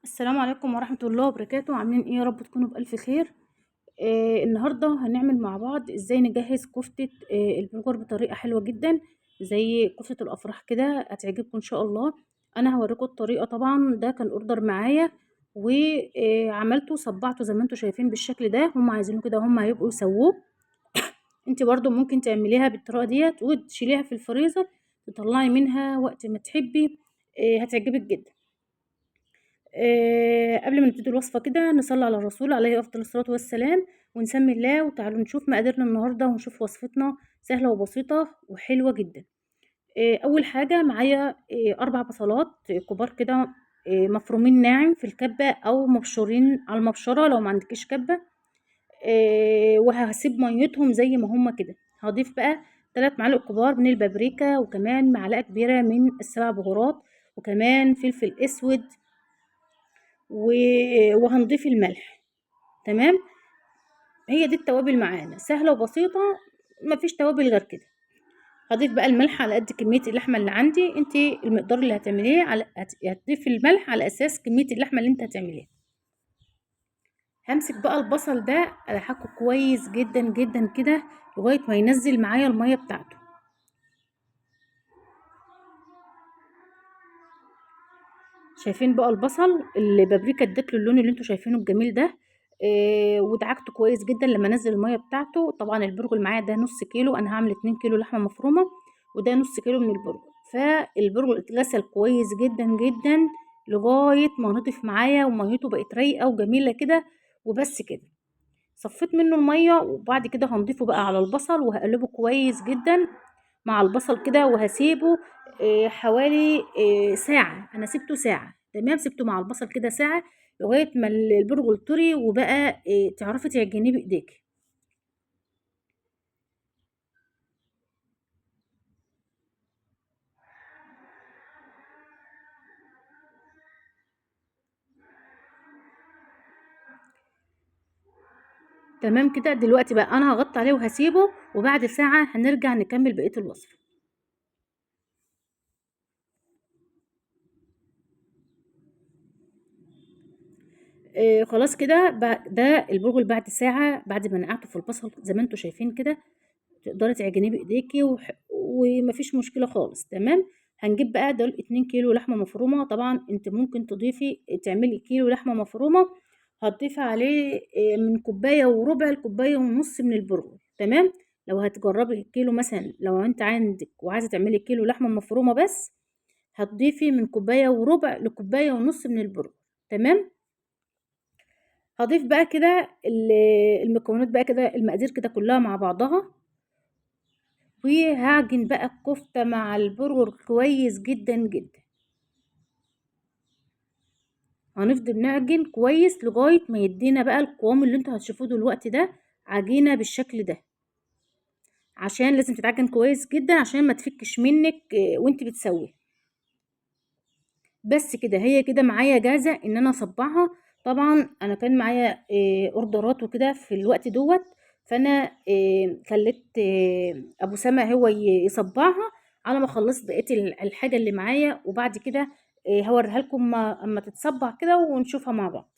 السلام عليكم ورحمة الله وبركاته. عاملين ايه؟ يا رب تكونوا بألف خير. النهاردة هنعمل مع بعض ازاي نجهز كفتة البرجر بطريقة حلوة جدا، زي كفتة الأفراح كده. هتعجبكم ان شاء الله. انا هوريكم الطريقة. طبعا ده كان اوردر معايا وعملته صبعته زي ما انتم شايفين بالشكل ده. هم عايزينه كده، هم هيبقوا يسووه. انت برضو ممكن تعمليها بالطريقة ديت وتشيليها في الفريزر، تطلعي منها وقت ما تحبي. هتعجبك جدا. قبل ما نبتدي الوصفة كده نصلي على الرسول عليه أفضل الصلاة والسلام ونسمي الله، وتعالوا نشوف مقاديرنا النهاردة ونشوف وصفتنا. سهلة وبسيطة وحلوة جدا. أول حاجة معايا 4 بصلات كبار كده، مفرومين ناعم في الكبة أو مبشورين على المبشرة لو ما عندكيش كبة. وهسيب ميتهم زي ما هما كده. هضيف بقى 3 معالق كبار من البابريكا، وكمان معلقة كبيرة من السبع بهارات، وكمان فلفل أسود، وهنضيف الملح. تمام. هي دي التوابل معانا، سهله وبسيطه، مفيش توابل غير كده. هضيف بقى الملح على قد كميه اللحمه اللي عندي. انت المقدار اللي هتعمليه هتضيفي الملح على اساس كميه اللحمه اللي انت هتعمليها. همسك بقى البصل ده الحقه كويس جدا جدا كده لغايه ما ينزل معايا الميه بتاعته. شايفين بقى البصل البابريكا ادت له اللون اللي انتوا شايفينه الجميل ده. ودعكته كويس جدا لما نزل الميه بتاعته. طبعا البرغل معايا ده نص كيلو، انا هعمل 2 كيلو لحمه مفرومه، وده نص كيلو من البرغل. فالبرغل اتغسل كويس جدا جدا لغايه ما نضيف معايا وميته بقت رايقه وجميله كده. وبس كده صفيت منه الميه، وبعد كده هنضيفه بقى على البصل وهقلبه كويس جدا مع البصل كده، وهسيبه حوالي ساعة. أنا سبته ساعة. تمام، سبته مع البصل كده ساعة لغاية ما البرغل طري وبقى تعرفي تعجنيه بإيديك. تمام كده. دلوقتي بقى أنا هغطي عليه وهسيبه، وبعد ساعة هنرجع نكمل بقية الوصفة. خلاص كده ده البرغل بعد ساعة، بعد ما نقعته في البصل زي ما انتوا شايفين كده، تقدري تعجنيه بايديكي ومفيش مشكله خالص. تمام. هنجيب بقى دول 2 كيلو لحمه مفرومه. طبعا انت ممكن تضيفي تعملي كيلو لحمه مفرومه، هتضيفي عليه من كوبايه وربع لكوبايه ونص من البرغل. تمام. لو هتجربي كيلو مثلا، لو انت عندك وعايزه تعملي كيلو لحمه مفرومه بس، هتضيفي من كوبايه وربع لكوبايه ونص من البرغل. تمام. هضيف بقى كده المكونات بقى كده، المقادير كده كلها مع بعضها، وهعجن بقى الكفتة مع البرغل كويس جدا جدا. هنفضل نعجن كويس لغاية ما يدينا بقى القوام اللي انتوا هتشوفوه دلوقتي ده، عجينة بالشكل ده. عشان لازم تتعجن كويس جدا عشان ما تفكش منك وانت بتسوي. بس كده هي كده معايا جاهزة ان انا اصبعها. طبعا انا كان معايا اوردرات وكده في الوقت دوت، فانا خليت ابو سما هو يصبعها على ما خلصت بقية الحاجة اللي معايا. وبعد كده هوريها لكم اما تتصبع كده ونشوفها مع بعض.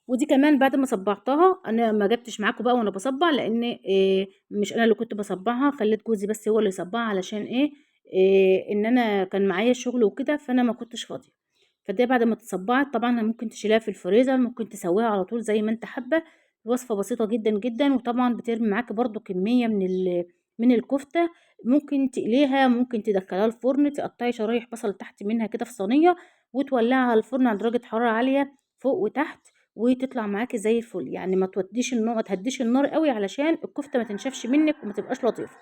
ودي كمان بعد ما صبعتها انا ما جبتش معاكم بقى وانا بصبع، لان مش انا اللي كنت بصبعها، خليت جوزي بس هو اللي يصبعها. علشان ايه؟ ان انا كان معايا شغل وكده فانا ما كنتش فاضيه. فده بعد ما تتصبعت طبعا ممكن تشيلها في الفريزر، ممكن تسويها على طول زي ما انت حابه. وصفه بسيطه جدا جدا، وطبعا بترمي معاكي برضو كميه من الكفته. ممكن تقليها، ممكن تدخلها الفرن، تقطعي شرايح بصل تحت منها كده في صينيه، وتولعها على الفرن على درجه حراره عاليه فوق وتحت، وتطلع معاكي زي الفل. يعني ما توديش النار، ما تهديش النار قوي علشان الكفته ما تنشفش منك وما تبقاش لطيفه.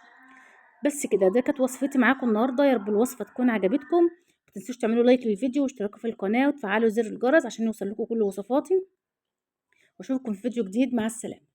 بس كده، ده كانت وصفتي معاكم النهارده. يا رب الوصفه تكون عجبتكم. ما تنسوش تعملوا لايك للفيديو واشتراكوا في القناه وتفعلوا زر الجرس عشان يوصل لكم كل وصفاتي. واشوفكم في فيديو جديد. مع السلامه.